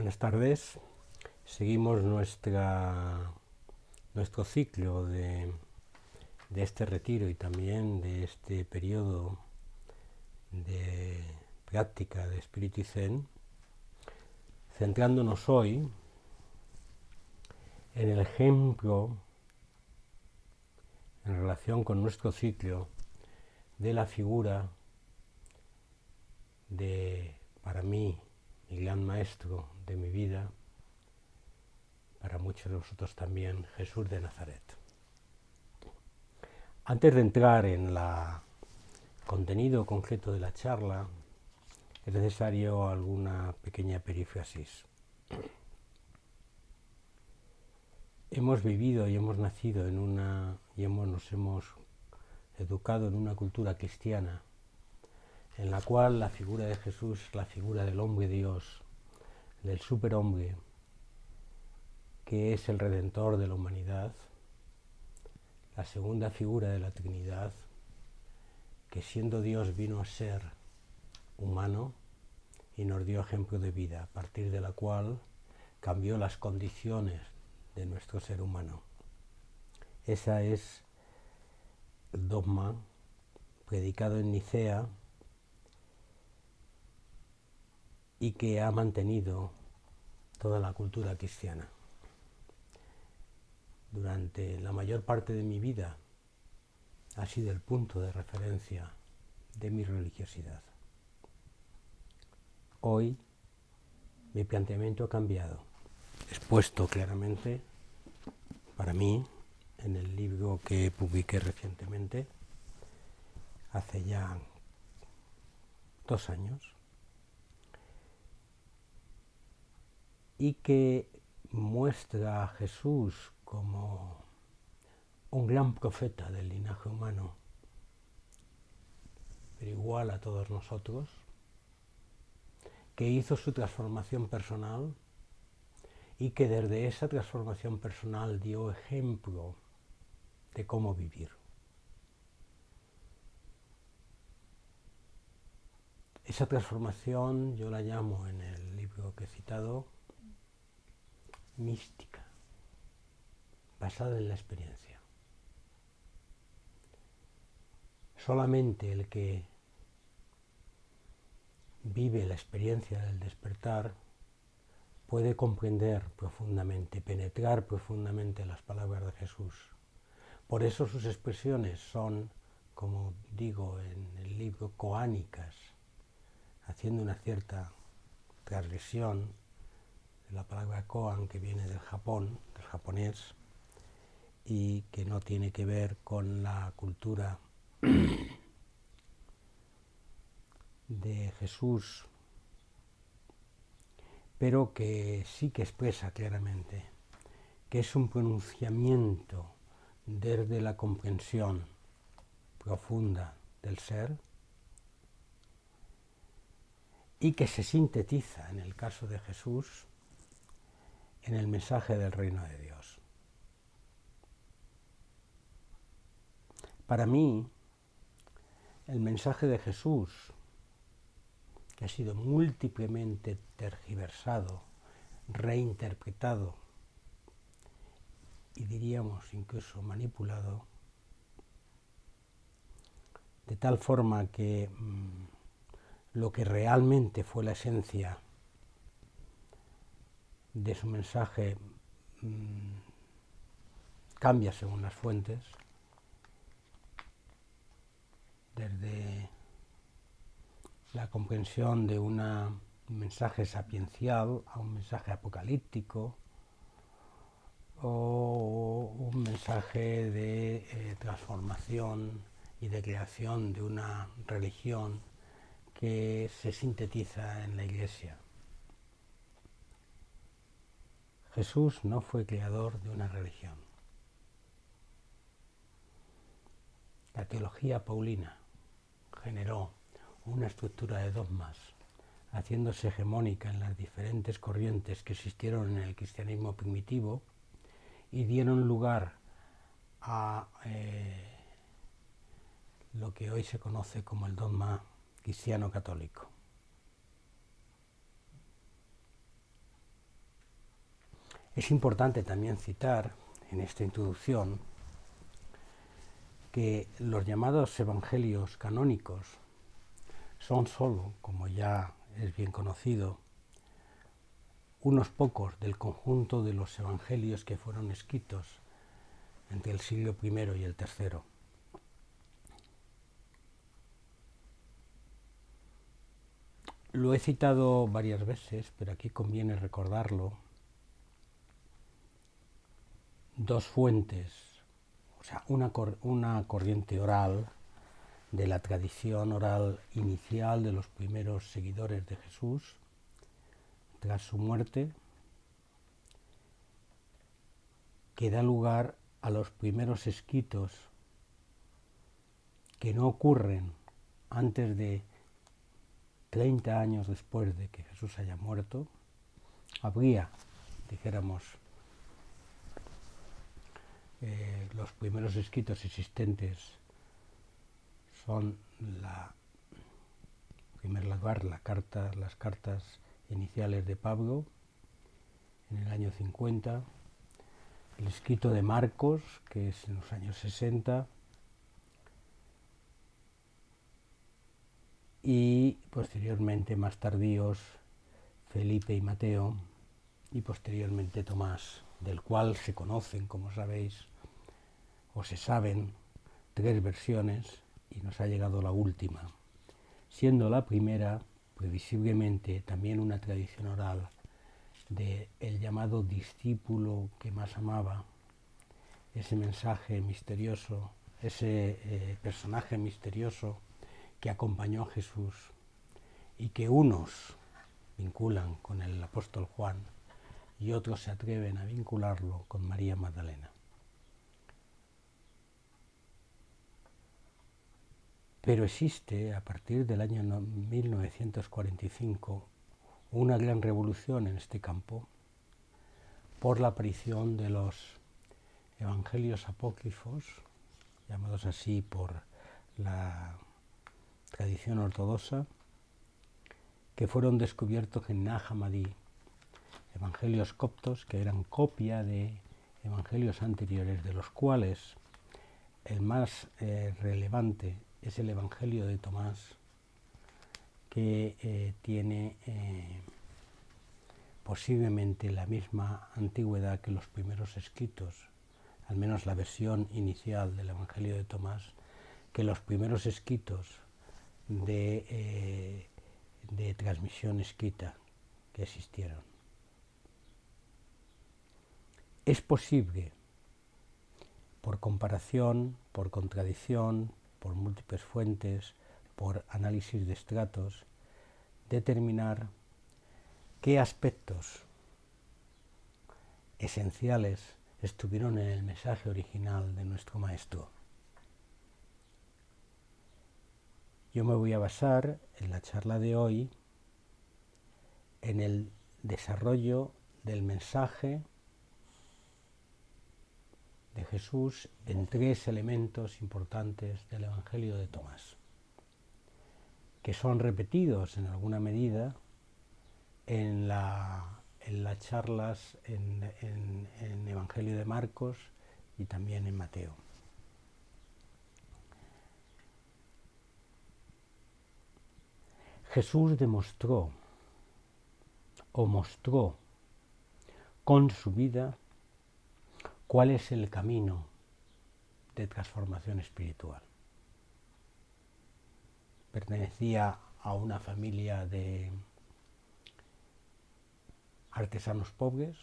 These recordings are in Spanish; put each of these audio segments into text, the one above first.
Buenas tardes. Seguimos nuestro ciclo de este retiro y también de este periodo de práctica de Espíritu y Zen, centrándonos hoy en el ejemplo en relación con nuestro ciclo de la figura de, para mí, mi gran maestro de mi vida, para muchos de vosotros también, Jesús de Nazaret. Antes de entrar en el contenido concreto de la charla, es necesario alguna pequeña perífrasis. Hemos vivido y hemos nacido nos hemos educado en una cultura cristiana en la cual la figura de Jesús es la figura del hombre Dios, del superhombre, que es el redentor de la humanidad, la segunda figura de la Trinidad, que siendo Dios vino a ser humano y nos dio ejemplo de vida, a partir de la cual cambió las condiciones de nuestro ser humano. Ese es el dogma predicado en Nicea y que ha mantenido toda la cultura cristiana. Durante la mayor parte de mi vida ha sido el punto de referencia de mi religiosidad. Hoy mi planteamiento ha cambiado, expuesto claramente para mí en el libro que publiqué recientemente, hace ya 2 años, y que muestra a Jesús como un gran profeta del linaje humano, pero igual a todos nosotros, que hizo su transformación personal y que desde esa transformación personal dio ejemplo de cómo vivir. Esa transformación yo la llamo en el libro que he citado mística, basada en la experiencia. Solamente el que vive la experiencia del despertar puede comprender profundamente, penetrar profundamente las palabras de Jesús. Por eso sus expresiones son, como digo en el libro, coánicas, haciendo una cierta transgresión de la palabra koan, que viene del Japón, del japonés, y que no tiene que ver con la cultura de Jesús, pero que sí que expresa claramente que es un pronunciamiento desde la comprensión profunda del ser y que se sintetiza, en el caso de Jesús, en el mensaje del reino de Dios. Para mí, el mensaje de Jesús, que ha sido múltiplemente tergiversado, reinterpretado y diríamos incluso manipulado, de tal forma que lo que realmente fue la esencia de su mensaje cambia según las fuentes, desde la comprensión de un mensaje sapiencial a un mensaje apocalíptico o un mensaje de transformación y de creación de una religión que se sintetiza en la Iglesia. Jesús no fue creador de una religión. La teología paulina generó una estructura de dogmas, haciéndose hegemónica en las diferentes corrientes que existieron en el cristianismo primitivo y dieron lugar a lo que hoy se conoce como el dogma cristiano católico. Es importante también citar en esta introducción que los llamados evangelios canónicos son solo, como ya es bien conocido, unos pocos del conjunto de los evangelios que fueron escritos entre el siglo I y el III. Lo he citado varias veces, pero aquí conviene recordarlo. Dos fuentes, o sea, una corriente oral de la tradición oral inicial de los primeros seguidores de Jesús tras su muerte, que da lugar a los primeros escritos que no ocurren antes de 30 años después de que Jesús haya muerto. Habría, dijéramos, los primeros escritos existentes son en primer lugar las cartas iniciales de Pablo en el año 50, el escrito de Marcos, que es en los años 60, y posteriormente, más tardíos, Felipe y Mateo, y posteriormente Tomás, del cual se conocen, como sabéis, o se saben, 3 versiones, y nos ha llegado la última, siendo la primera, previsiblemente, también una tradición oral del llamado discípulo que más amaba, ese mensaje misterioso, ese personaje misterioso que acompañó a Jesús y que unos vinculan con el apóstol Juan y otros se atreven a vincularlo con María Magdalena. Pero existe, a partir del año 1945, una gran revolución en este campo por la aparición de los evangelios apócrifos, llamados así por la tradición ortodoxa, que fueron descubiertos en Nag Hammadi, evangelios coptos que eran copia de evangelios anteriores, de los cuales el más relevante es el Evangelio de Tomás, que tiene posiblemente la misma antigüedad que los primeros escritos, al menos la versión inicial del Evangelio de Tomás, que los primeros escritos de transmisión escrita que existieron. Es posible, por comparación, por contradicción, por múltiples fuentes, por análisis de estratos, determinar qué aspectos esenciales estuvieron en el mensaje original de nuestro Maestro. Yo me voy a basar en la charla de hoy en el desarrollo del mensaje de Jesús en 3 elementos importantes del Evangelio de Tomás, que son repetidos en alguna medida en las charlas en Evangelio de Marcos y también en Mateo. Jesús demostró o mostró con su vida cuál es el camino de transformación espiritual. Pertenecía a una familia de artesanos pobres,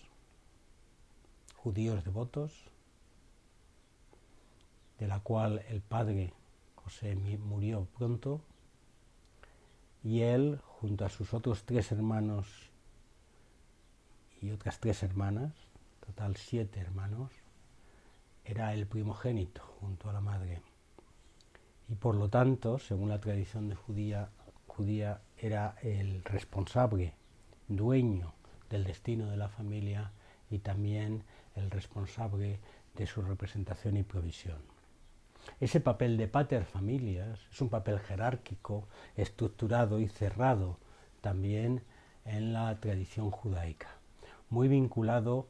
judíos devotos, de la cual el padre José murió pronto, y él, junto a sus otros 3 hermanos y otras 3 hermanas, total 7 hermanos, era el primogénito junto a la madre. Y por lo tanto, según la tradición judía, era el responsable, dueño del destino de la familia y también el responsable de su representación y provisión. Ese papel de pater familias es un papel jerárquico, estructurado y cerrado también en la tradición judaica, muy vinculado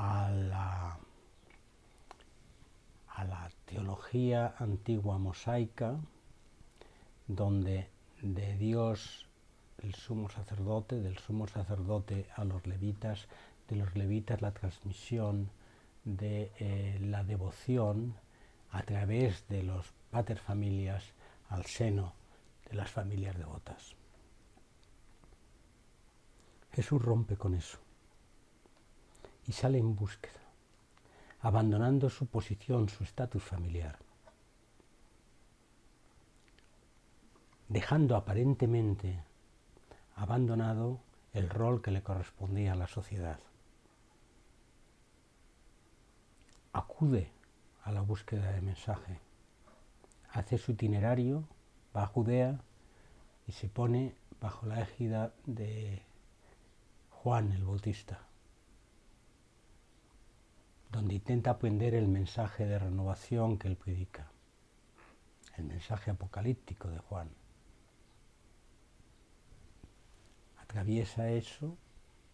a la teología antigua mosaica, donde de Dios el sumo sacerdote, del sumo sacerdote a los levitas, de los levitas la transmisión de la devoción a través de los paterfamilias al seno de las familias devotas. Jesús rompe con eso y sale en búsqueda, abandonando su posición, su estatus familiar, dejando aparentemente abandonado el rol que le correspondía a la sociedad. Acude a la búsqueda de mensaje, hace su itinerario, va a Judea y se pone bajo la égida de Juan el Bautista, donde intenta aprender el mensaje de renovación que él predica, el mensaje apocalíptico de Juan. Atraviesa eso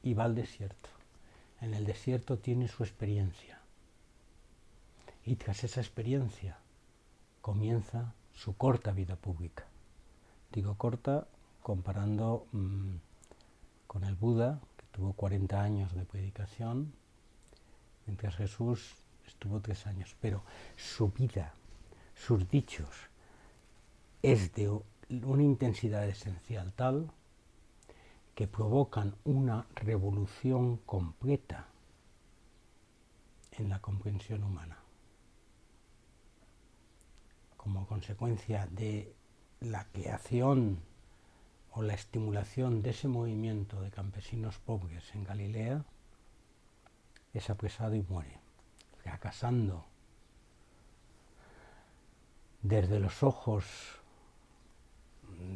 y va al desierto. En el desierto tiene su experiencia. Y tras esa experiencia comienza su corta vida pública. Digo corta comparando con el Buda, que tuvo 40 años de predicación, mientras Jesús estuvo 3 años. Pero su vida, sus dichos, es de una intensidad esencial tal que provocan una revolución completa en la comprensión humana. Como consecuencia de la creación o la estimulación de ese movimiento de campesinos pobres en Galilea, es apresado y muere, fracasando desde los ojos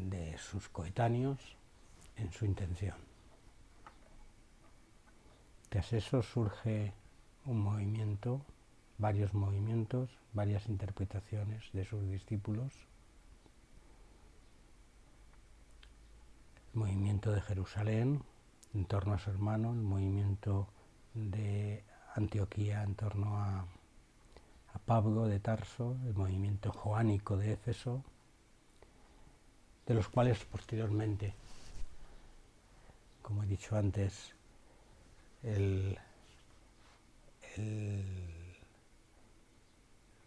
de sus coetáneos en su intención. Tras eso surge un movimiento, varios movimientos, varias interpretaciones de sus discípulos. El movimiento de Jerusalén en torno a su hermano, el movimiento de Antioquía en torno a Pablo de Tarso, el movimiento joánico de Éfeso, de los cuales posteriormente, como he dicho antes,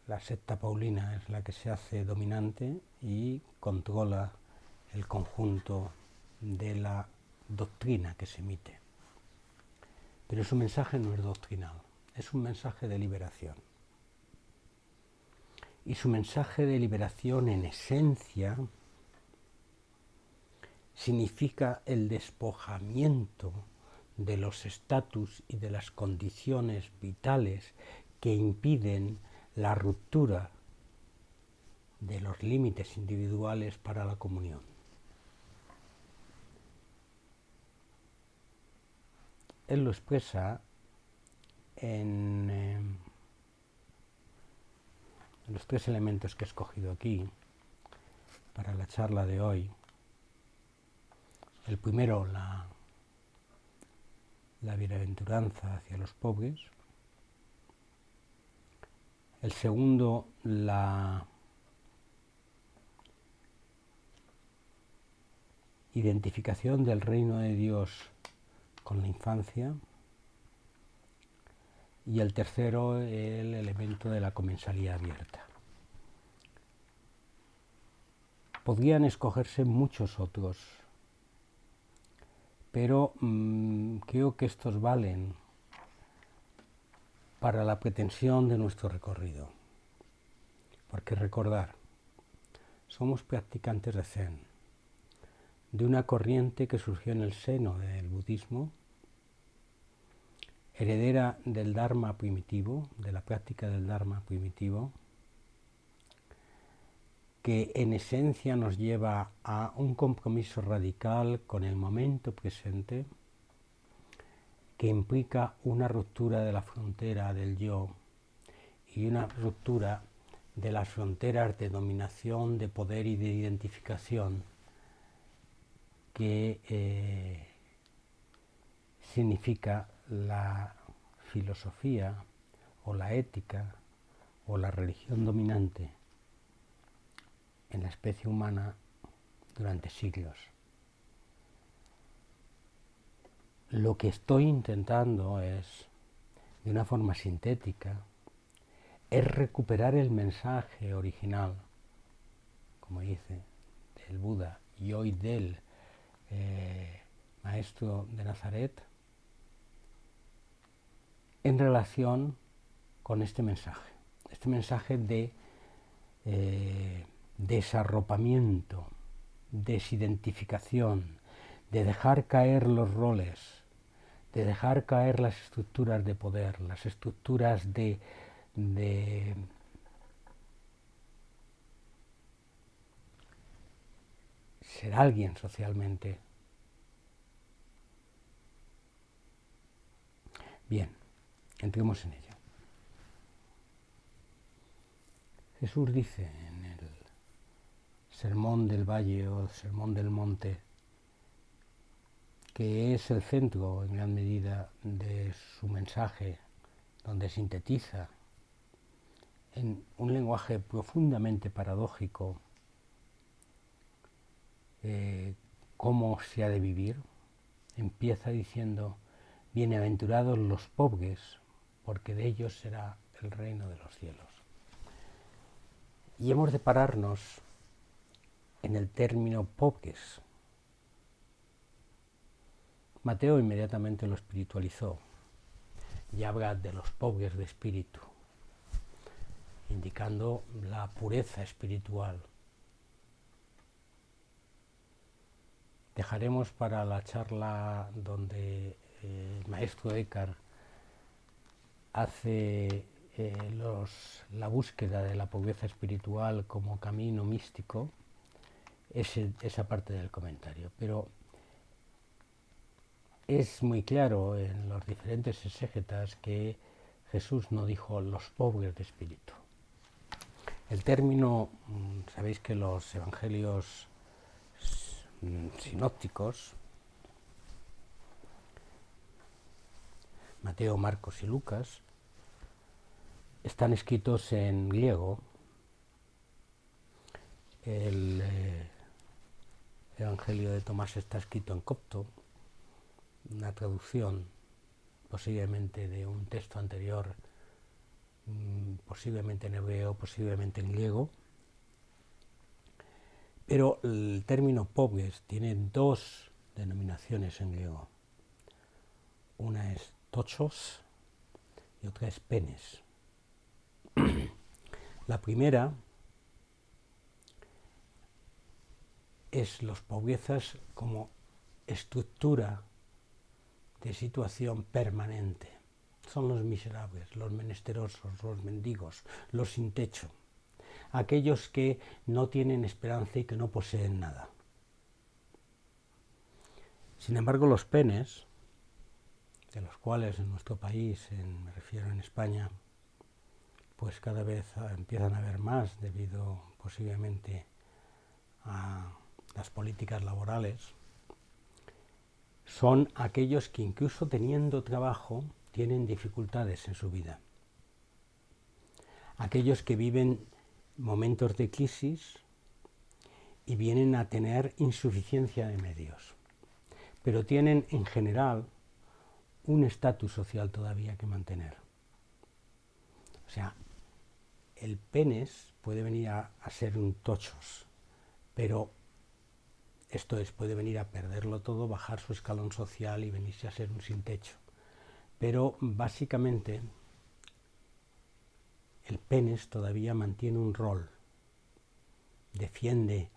la secta paulina es la que se hace dominante y controla el conjunto de la doctrina que se emite. Pero su mensaje no es doctrinal, es un mensaje de liberación. Y su mensaje de liberación en esencia significa el despojamiento de los estatus y de las condiciones vitales que impiden la ruptura de los límites individuales para la comunión. Él lo expresa en los 3 elementos que he escogido aquí para la charla de hoy. El primero, la bienaventuranza hacia los pobres. El segundo, la identificación del reino de Dios con la infancia. Y el tercero, el elemento de la comensalía abierta. Podrían escogerse muchos otros, pero creo que estos valen para la pretensión de nuestro recorrido. Porque recordar, somos practicantes de Zen, de una corriente que surgió en el seno del budismo, heredera del Dharma primitivo, de la práctica del Dharma primitivo, que en esencia nos lleva a un compromiso radical con el momento presente, que implica una ruptura de la frontera del yo y una ruptura de las fronteras de dominación, de poder y de identificación que significa la filosofía o la ética o la religión dominante en la especie humana durante siglos. Lo que estoy intentando es, de una forma sintética, es recuperar el mensaje original, como dice, del Buda y hoy del Maestro de Nazaret, en relación con este mensaje de desarropamiento, desidentificación, de dejar caer los roles, de dejar caer las estructuras de poder, las estructuras de ser alguien socialmente. Bien, entremos en ello. Jesús dice en el Sermón del Valle o Sermón del Monte, que es el centro en gran medida de su mensaje, donde sintetiza en un lenguaje profundamente paradójico cómo se ha de vivir. Empieza diciendo: bienaventurados los pobres, porque de ellos será el reino de los cielos. Y hemos de pararnos en el término pobres. Mateo inmediatamente lo espiritualizó y habla de los pobres de espíritu, indicando la pureza espiritual. Dejaremos para la charla donde el maestro Eckhart hace la búsqueda de la pobreza espiritual como camino místico, esa parte del comentario. Pero es muy claro en los diferentes exégetas que Jesús no dijo los pobres de espíritu. El término, sabéis que los evangelios sinópticos, Mateo, Marcos y Lucas, están escritos en griego. El Evangelio de Tomás está escrito en copto, una traducción posiblemente de un texto anterior, posiblemente en hebreo, posiblemente en griego. Pero el término pobres tiene dos denominaciones en griego. Una es tochos y otra es penes. La primera es los pobrezas como estructura de situación permanente. Son los miserables, los menesterosos, los mendigos, los sin techo, aquellos que no tienen esperanza y que no poseen nada. Sin embargo, los penes, de los cuales en nuestro país, me refiero en España, pues cada vez empiezan a haber más debido posiblemente a las políticas laborales, son aquellos que incluso teniendo trabajo tienen dificultades en su vida. Aquellos que viven momentos de crisis y vienen a tener insuficiencia de medios, pero tienen en general un estatus social todavía que mantener. O sea, el penes puede venir a ser un tochos, pero esto es, puede venir a perderlo todo, bajar su escalón social y venirse a ser un sin techo. Pero básicamente el penes todavía mantiene un rol, defiende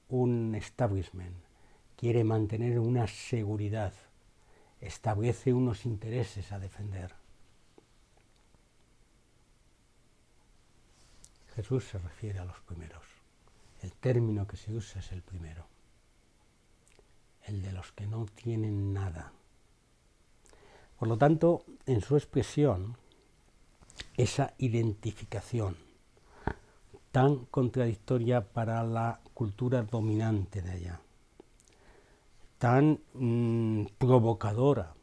un establishment, quiere mantener una seguridad, establece unos intereses a defender. Jesús se refiere a los primeros. El término que se usa es el primero, el de los que no tienen nada. Por lo tanto, en su expresión, esa identificación tan contradictoria para la cultura dominante de allá, tan provocadora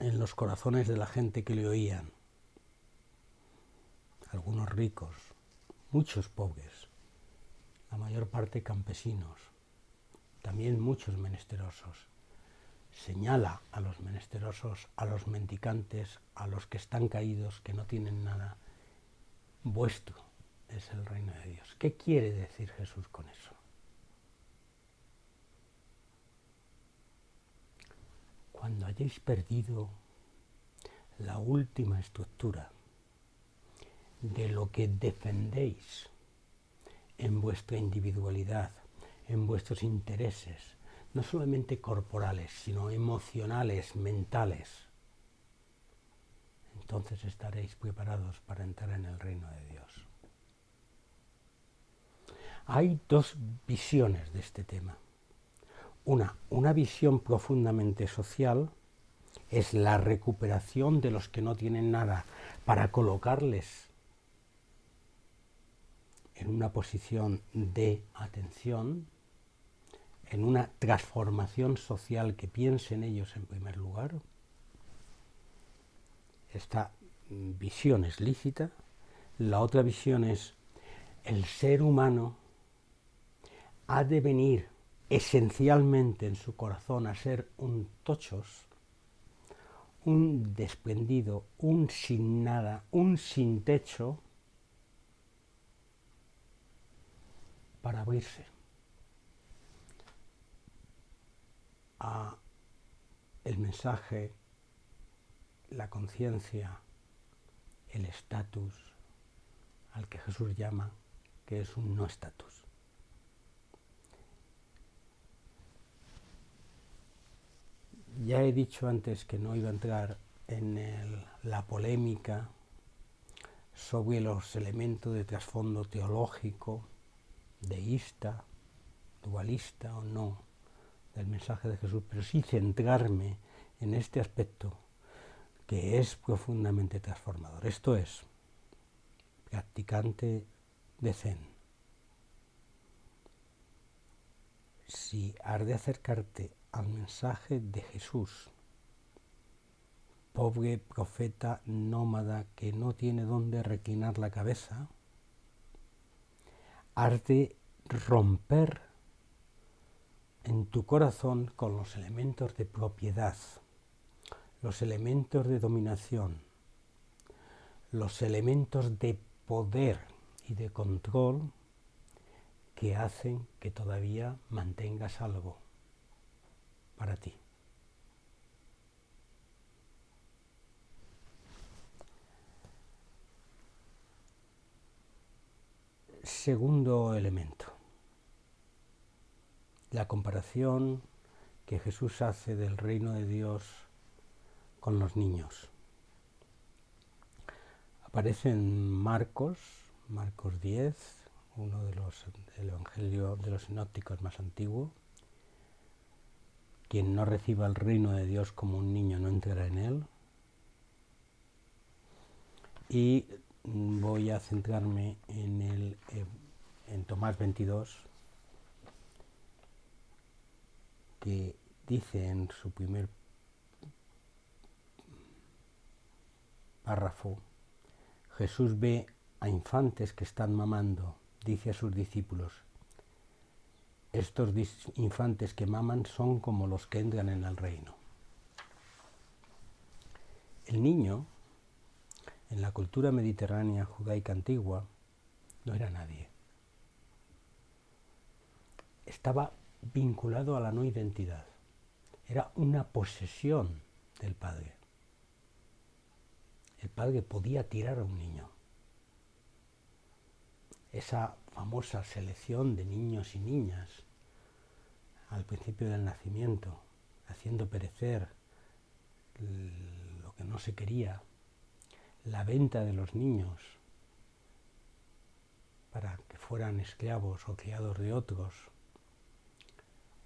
en los corazones de la gente que le oían, algunos ricos, muchos pobres, la mayor parte campesinos, también muchos menesterosos. Señala a los menesterosos, a los mendicantes, a los que están caídos, que no tienen nada. Vuestro es el reino de Dios. ¿Qué quiere decir Jesús con eso? Cuando hayáis perdido la última estructura de lo que defendéis en vuestra individualidad, en vuestros intereses, no solamente corporales, sino emocionales, mentales, entonces estaréis preparados para entrar en el reino de Dios. Hay dos visiones de este tema. Una visión profundamente social es la recuperación de los que no tienen nada para colocarles en una posición de atención, en una transformación social que piense en ellos en primer lugar. Esta visión es lícita. La otra visión es el ser humano ha de venir esencialmente en su corazón a ser un tochos, un desprendido, un sin nada, un sin techo, para abrirse a el mensaje, la conciencia, el estatus al que Jesús llama, que es un no estatus. Ya he dicho antes que no iba a entrar en la polémica sobre los elementos de trasfondo teológico, deísta, dualista o no, del mensaje de Jesús, pero sí centrarme en este aspecto que es profundamente transformador. Esto es, practicante de Zen, si has de acercarte al mensaje de Jesús, pobre profeta nómada que no tiene dónde reclinar la cabeza, has de romper en tu corazón con los elementos de propiedad, los elementos de dominación, los elementos de poder y de control que hacen que todavía mantengas algo para ti. Segundo elemento, la comparación que Jesús hace del reino de Dios con los niños. Aparece en Marcos 10, uno de los del Evangelio de los sinópticos más antiguo. Quien no reciba el reino de Dios como un niño no entrará en él. Y voy a centrarme en Tomás 22, que dice en su primer párrafo: Jesús ve a infantes que están mamando, dice a sus discípulos: estos infantes que maman son como los que entran en el reino. El niño, en la cultura mediterránea judaica antigua, no era nadie. Estaba vinculado a la no identidad. Era una posesión del padre. El padre podía tirar a un niño. Esa famosa selección de niños y niñas al principio del nacimiento, haciendo perecer lo que no se quería, la venta de los niños para que fueran esclavos o criados de otros,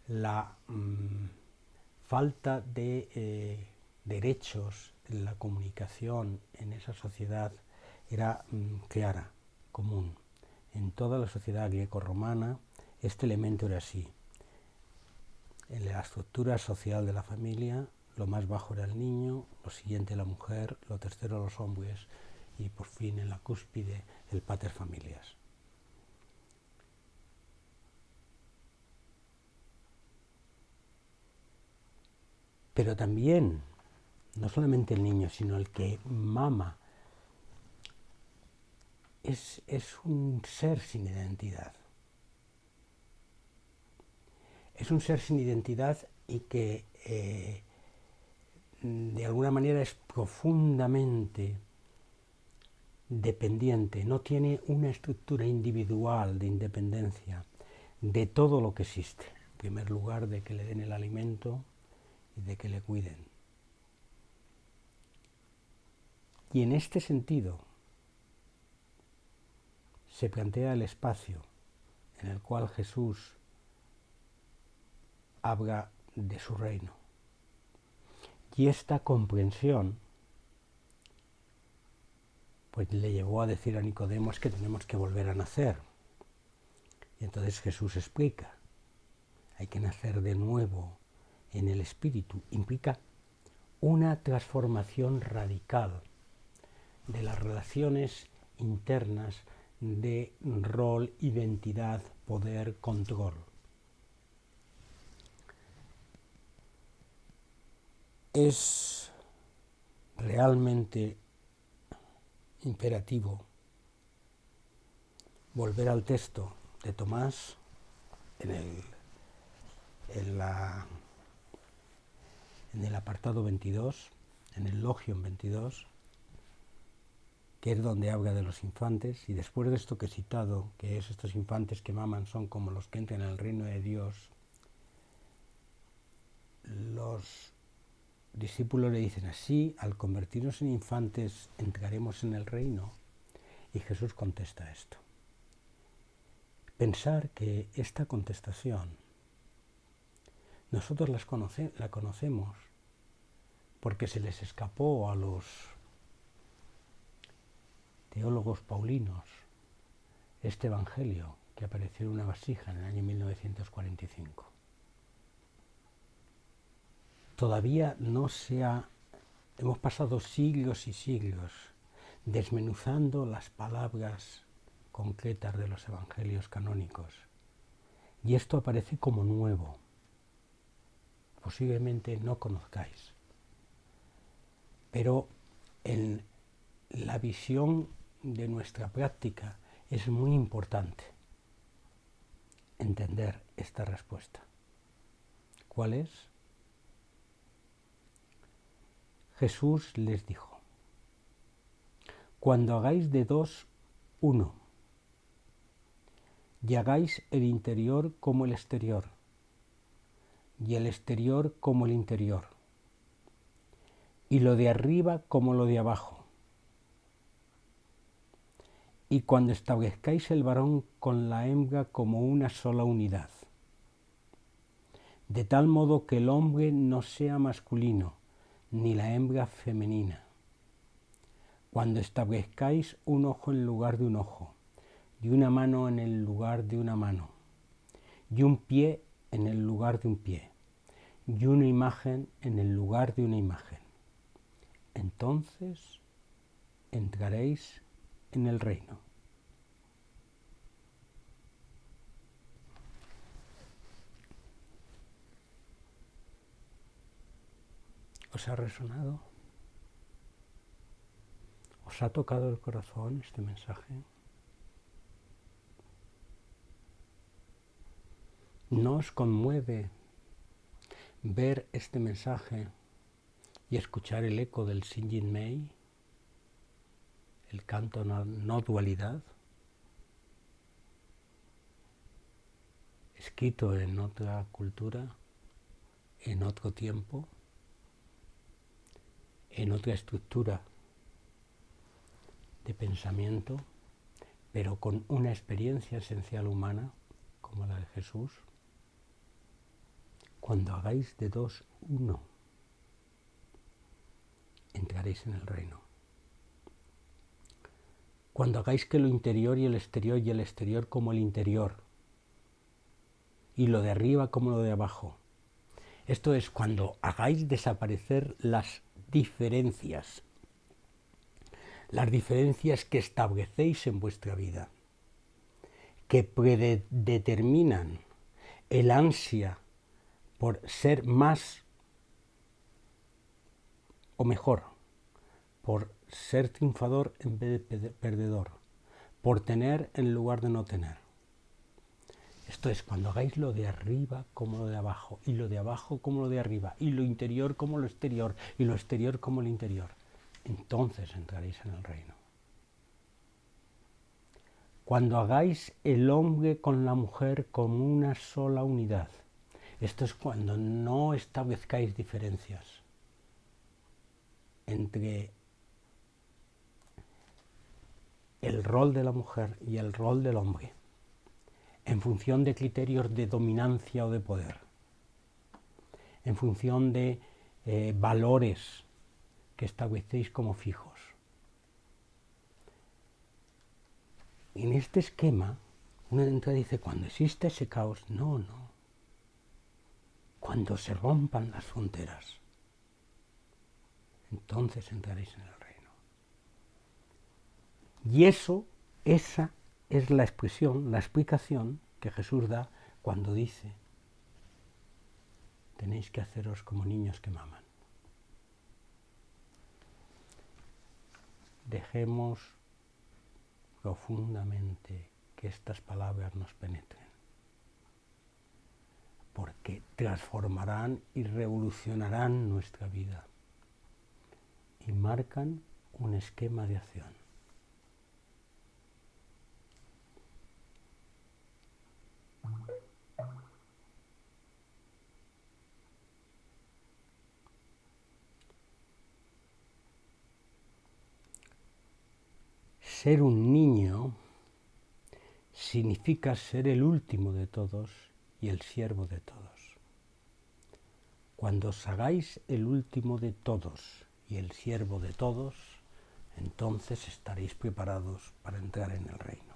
la falta de derechos en la comunicación en esa sociedad era clara, común. En toda la sociedad greco-romana este elemento era así. En la estructura social de la familia, lo más bajo era el niño, lo siguiente la mujer, lo tercero los hombres y por fin en la cúspide el pater familias. Pero también, no solamente el niño, sino el que mama, es un ser sin identidad. Es un ser sin identidad y que de alguna manera es profundamente dependiente, no tiene una estructura individual de independencia de todo lo que existe. En primer lugar, de que le den el alimento y de que le cuiden. Y en este sentido se plantea el espacio en el cual Jesús habla de su reino. Y esta comprensión pues le llevó a decir a Nicodemos que tenemos que volver a nacer. Y entonces Jesús explica, hay que nacer de nuevo en el espíritu. Implica una transformación radical de las relaciones internas de rol, identidad, poder, control. Es realmente imperativo volver al texto de Tomás en el apartado 22, en el Logion 22, que es donde habla de los infantes, y después de esto que he citado, que es estos infantes que maman son como los que entran en el reino de Dios, los discípulos le dicen así, al convertirnos en infantes entraremos en el reino, y Jesús contesta esto. Pensar que esta contestación nosotros la conocemos porque se les escapó a los teólogos paulinos este evangelio que apareció en una vasija en el año 1945. Todavía hemos pasado siglos y siglos desmenuzando las palabras concretas de los evangelios canónicos y esto aparece como nuevo. Posiblemente no conozcáis, pero en la visión de nuestra práctica es muy importante entender esta respuesta. ¿Cuál es? Jesús les dijo, cuando hagáis de dos, uno, y hagáis el interior como el exterior, y el exterior como el interior, y lo de arriba como lo de abajo. Y cuando establezcáis el varón con la hembra como una sola unidad, de tal modo que el hombre no sea masculino, ni la hembra femenina. Cuando establezcáis un ojo en lugar de un ojo, y una mano en el lugar de una mano, y un pie en el lugar de un pie, y una imagen en el lugar de una imagen. Entonces entraréis en el reino. ¿Os ha resonado? ¿Os ha tocado el corazón este mensaje? ¿No os conmueve ver este mensaje y escuchar el eco del Singing May, el canto no dualidad, escrito en otra cultura, en otro tiempo, en otra estructura de pensamiento, pero con una experiencia esencial humana como la de Jesús? Cuando hagáis de dos uno, entraréis en el reino. Cuando hagáis que lo interior y el exterior como el interior, y lo de arriba como lo de abajo, Esto es cuando hagáis desaparecer las diferencias que establecéis en vuestra vida, que predeterminan el ansia por ser más o mejor, por ser triunfador en vez de perdedor, por tener en lugar de no tener. Esto es cuando hagáis lo de arriba como lo de abajo, y lo de abajo como lo de arriba, y lo interior como lo exterior, y lo exterior como lo interior. Entonces entraréis en el reino. Cuando hagáis el hombre con la mujer como una sola unidad. Esto es cuando no establezcáis diferencias entre el rol de la mujer y el rol del hombre, en función de criterios de dominancia o de poder, en función de valores que establecéis como fijos. En este esquema, uno de entrada dice, cuando existe ese caos, no. Cuando se rompan las fronteras, entonces entraréis en el reino. Y esa es la expresión, la explicación que Jesús da cuando dice, tenéis que haceros como niños que maman. Dejemos profundamente que estas palabras nos penetren, porque transformarán y revolucionarán nuestra vida y marcan un esquema de acción. Ser un niño significa ser el último de todos y el siervo de todos. Cuando os hagáis el último de todos y el siervo de todos, entonces estaréis preparados para entrar en el reino.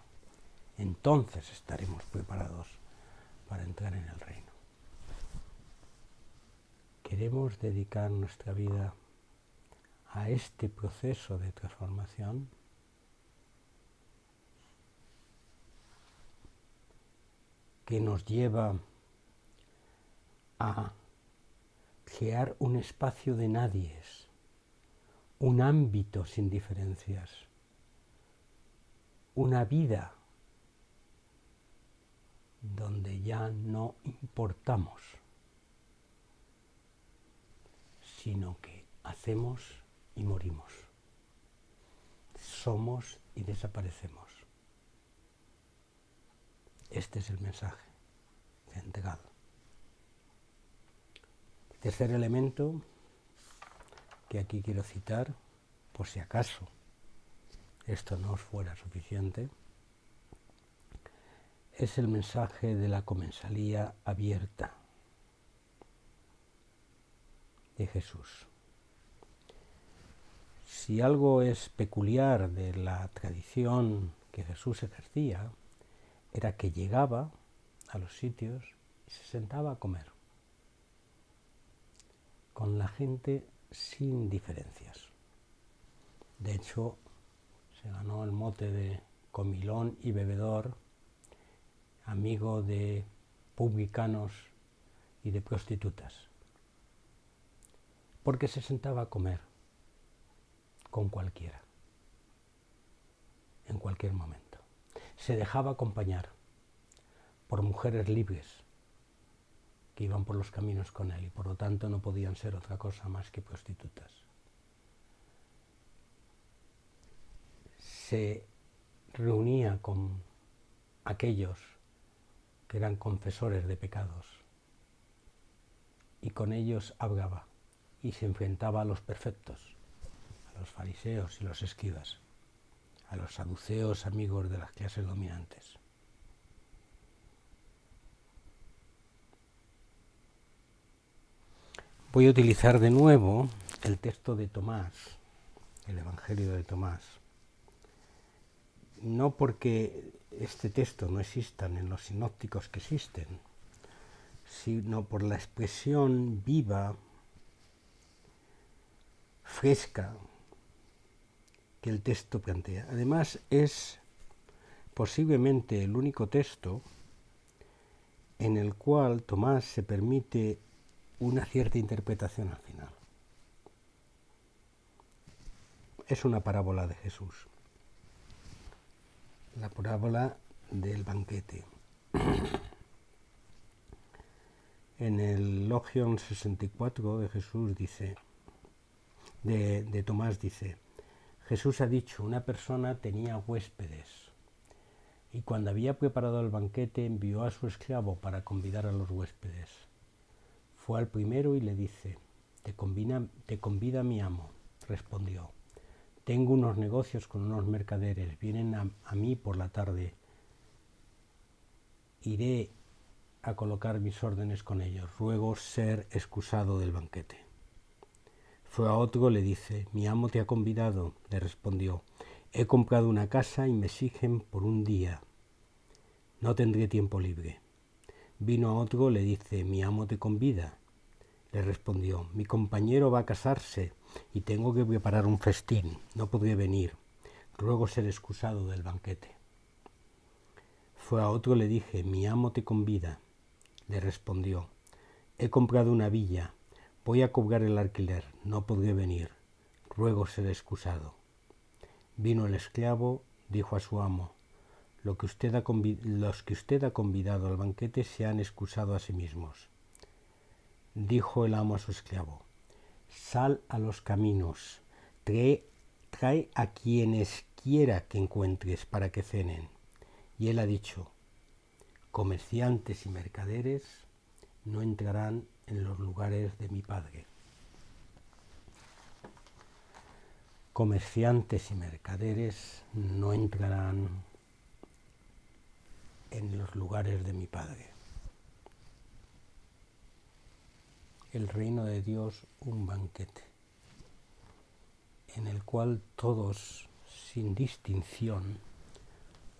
Entonces estaremos preparados para entrar en el reino. ¿Queremos dedicar nuestra vida a este proceso de transformación? Que nos lleva a crear un espacio de nadies, un ámbito sin diferencias, una vida donde ya no importamos, sino que hacemos y morimos, somos y desaparecemos. Este es el mensaje central. Tercer elemento que aquí quiero citar, por si acaso esto no os fuera suficiente, es el mensaje de la comensalía abierta de Jesús. Si algo es peculiar de la tradición que Jesús ejercía, era que llegaba a los sitios y se sentaba a comer con la gente sin diferencias. De hecho, se ganó el mote de comilón y bebedor, amigo de publicanos y de prostitutas, porque se sentaba a comer con cualquiera, en cualquier momento. Se dejaba acompañar por mujeres libres que iban por los caminos con él y por lo tanto no podían ser otra cosa más que prostitutas. Se reunía con aquellos que eran confesores de pecados y con ellos hablaba y se enfrentaba a los perfectos, a los fariseos y los escribas, a los saduceos amigos de las clases dominantes. Voy a utilizar de nuevo el texto de Tomás, el Evangelio de Tomás, no porque este texto no existan en los sinópticos que existen, sino por la expresión viva, fresca, que el texto plantea. Además, es posiblemente el único texto en el cual Tomás se permite una cierta interpretación al final. Es una parábola de Jesús, la parábola del banquete. En el Logion 64 de Jesús dice, de Tomás dice, Jesús ha dicho, una persona tenía huéspedes y cuando había preparado el banquete envió a su esclavo para convidar a los huéspedes. Fue al primero y le dice, te convida mi amo. Respondió, tengo unos negocios con unos mercaderes, vienen a mí por la tarde. Iré a colocar mis órdenes con ellos, ruego ser excusado del banquete. Fue a otro, le dice, mi amo te ha convidado. Le respondió, he comprado una casa y me exigen por un día. No tendré tiempo libre. Vino a otro, le dice, mi amo te convida. Le respondió, mi compañero va a casarse y tengo que preparar un festín, no podré venir. Ruego ser excusado del banquete. Fue a otro, le dije, mi amo te convida. Le respondió, he comprado una villa, voy a cobrar el alquiler, no podré venir. Ruego ser excusado. Vino el esclavo, dijo a su amo, los que usted ha convidado al banquete se han excusado a sí mismos. Dijo el amo a su esclavo, sal a los caminos, trae a quienes quiera que encuentres para que cenen. Y él ha dicho, comerciantes y mercaderes no entrarán en los lugares de mi Padre. Comerciantes y mercaderes no entrarán en los lugares de mi Padre. El reino de Dios, un banquete, en el cual todos, sin distinción,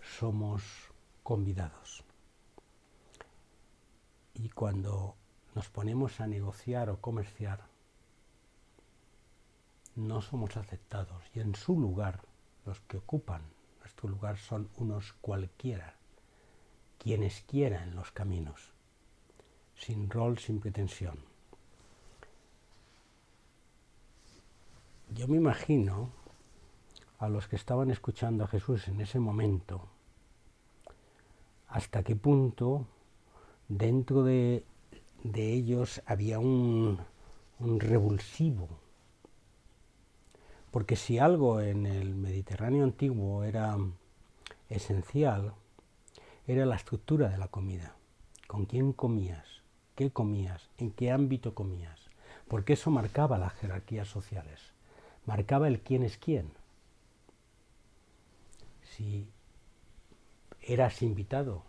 somos convidados. Y cuando nos ponemos a negociar o comerciar, no somos aceptados. Y en su lugar, los que ocupan nuestro lugar son unos cualquiera, quienes quiera en los caminos, sin rol, sin pretensión. Yo me imagino a los que estaban escuchando a Jesús en ese momento, hasta qué punto dentro de ellos había un revulsivo. Porque si algo en el Mediterráneo antiguo era esencial, era la estructura de la comida. ¿Con quién comías? ¿Qué comías? ¿En qué ámbito comías? Porque eso marcaba las jerarquías sociales. Marcaba el quién es quién. Si eras invitado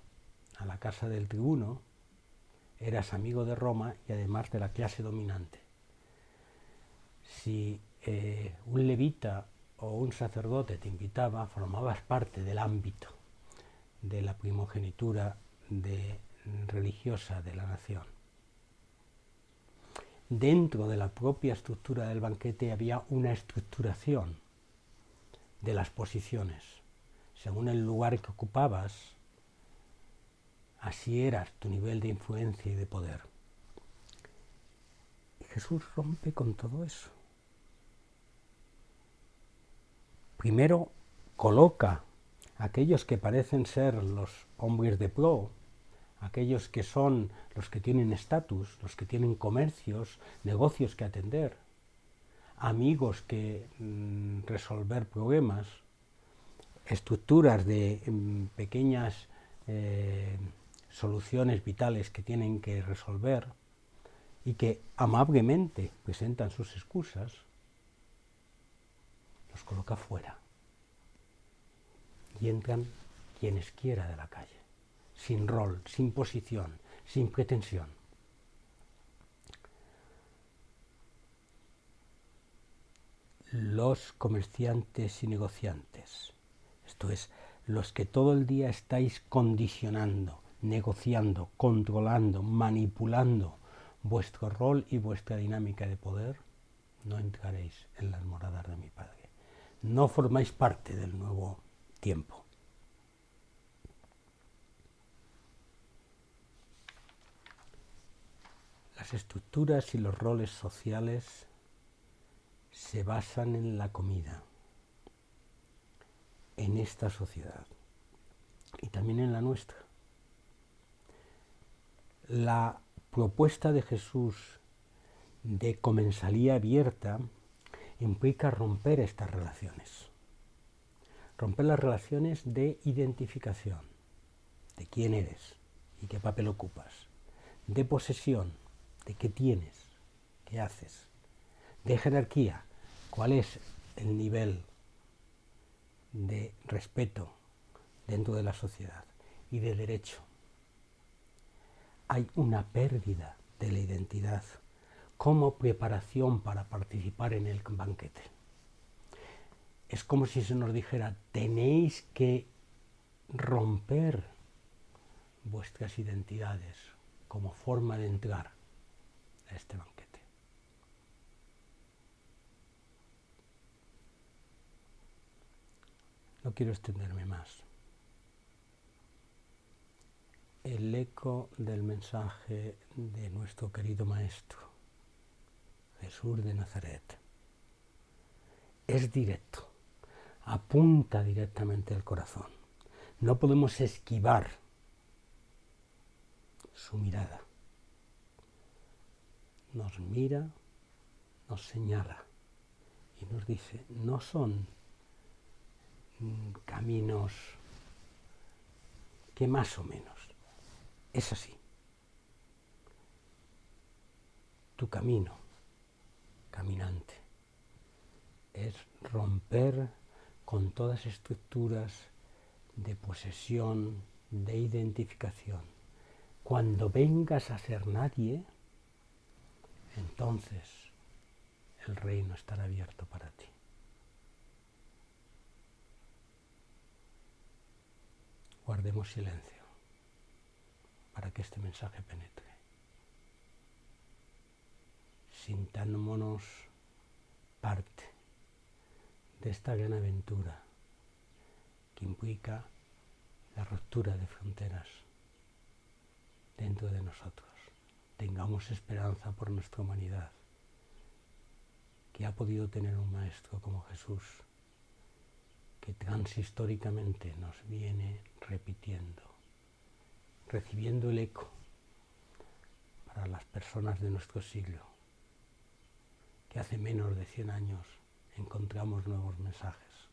a la casa del tribuno, eras amigo de Roma y además de la clase dominante. Si un levita o un sacerdote te invitaba, formabas parte del ámbito de la primogenitura religiosa de la nación. Dentro de la propia estructura del banquete había una estructuración de las posiciones. Según el lugar que ocupabas, así eras tu nivel de influencia y de poder. Y Jesús rompe con todo eso. Primero coloca a aquellos que parecen ser los hombres de pro, aquellos que son los que tienen estatus, los que tienen comercios, negocios que atender, amigos que resolver problemas, estructuras de pequeñas soluciones vitales que tienen que resolver y que amablemente presentan sus excusas, los coloca fuera y entran quienes quiera de la calle, sin rol, sin posición, sin pretensión. Los comerciantes y negociantes, esto es, los que todo el día estáis condicionando, negociando, controlando, manipulando vuestro rol y vuestra dinámica de poder, no entraréis en las moradas de mi Padre. No formáis parte del nuevo tiempo. Las estructuras y los roles sociales se basan en la comida, en esta sociedad y también en la nuestra. La propuesta de Jesús de comensalía abierta implica romper estas relaciones, romper las relaciones de identificación, de quién eres y qué papel ocupas, de posesión, de qué tienes, qué haces, de jerarquía, cuál es el nivel de respeto dentro de la sociedad, y de derecho. Hay una pérdida de la identidad como preparación para participar en el banquete. Es como si se nos dijera, tenéis que romper vuestras identidades como forma de entrar a este banquete. No quiero extenderme más. El eco del mensaje de nuestro querido Maestro, Jesús de Nazaret, es directo, apunta directamente al corazón. No podemos esquivar su mirada. Nos mira, nos señala y nos dice, no son caminos que más o menos, es así. Tu camino, caminante, es romper con todas estructuras de posesión, de identificación. Cuando vengas a ser nadie, entonces el reino estará abierto para ti. Guardemos silencio para que este mensaje penetre. Sintámonos parte de esta gran aventura que implica la ruptura de fronteras dentro de nosotros. Tengamos esperanza por nuestra humanidad, que ha podido tener un maestro como Jesús, que transhistóricamente nos viene repitiendo, recibiendo el eco para las personas de nuestro siglo, que hace menos de 100 años encontramos nuevos mensajes.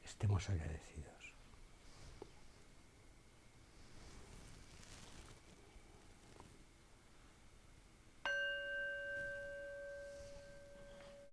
Estemos agradecidos.